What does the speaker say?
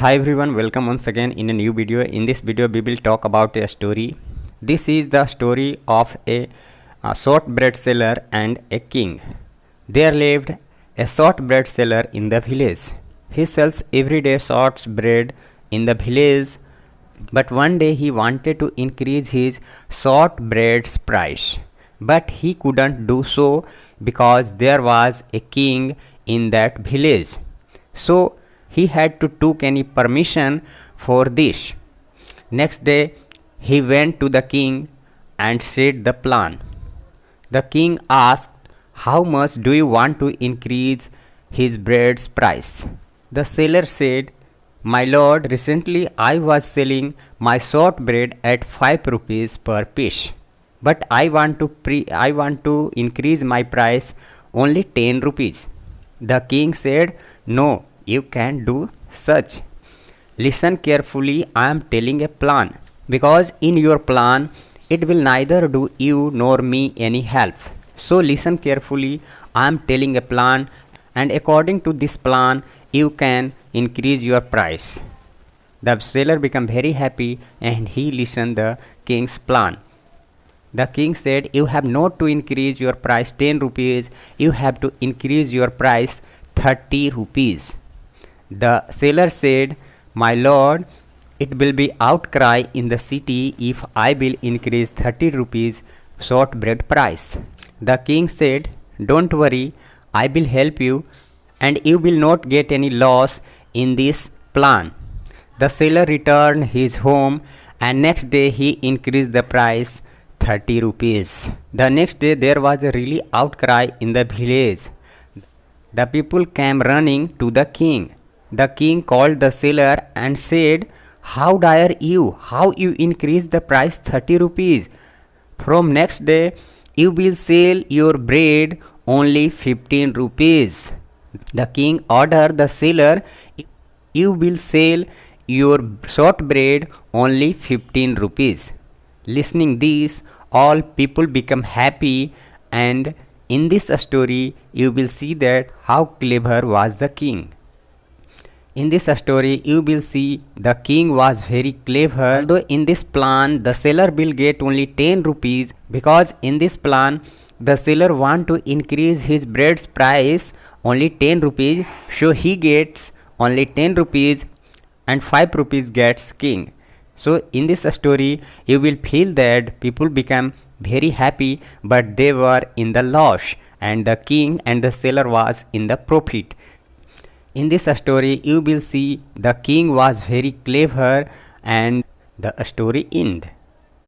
Hi everyone, welcome once again in a new video. In this video we will talk about a story. This is the story of a shortbread seller and a king. There lived a shortbread seller in the village. He sells everyday shortbread in the village, but one day he wanted to increase his shortbread's price. But he couldn't do so because there was a king in that village. So he had to take any permission for this. Next day he went to the king and said the plan. The king asked, "How much do you want to increase his bread's price?" The seller said, "My lord, recently I was selling my shortbread at 5 rupees per piece, but I want to increase my price only 10 rupees." The king said, "No, you can't do such. Listen carefully, I am telling a plan, because in your plan it will neither do you nor me any help. So listen carefully, I am telling a plan, and according to this plan you can increase your price." The seller became very happy and he listened the king's plan. The king said, "You have not to increase your price 10 rupees, you have to increase your price 30 rupees. The seller said, "My lord, it will be outcry in the city if I will increase 30 rupees shortbread price." The king said, "Don't worry, I will help you and you will not get any loss in this plan." The seller returned his home and next day he increased the price 30 rupees. The next day there was a really outcry in the village. The people came running to the king. The king called the seller and said, "How dare you? How you increase the price 30 rupees? From next day you will sell your bread only 15 rupees. The king ordered the seller, "You will sell your shortbread only 15 rupees. Listening this, all people become happy, and in this story you will see that how clever was the king. In this story you will see the king was very clever. Although in this plan the seller will get only 10 rupees, because in this plan the seller want to increase his bread's price only 10 rupees, so he gets only 10 rupees and 5 rupees gets king. So in this story you will feel that people become very happy, but they were in the loss and the king and the seller was in the profit. In this story you will see the king was very clever and the story end.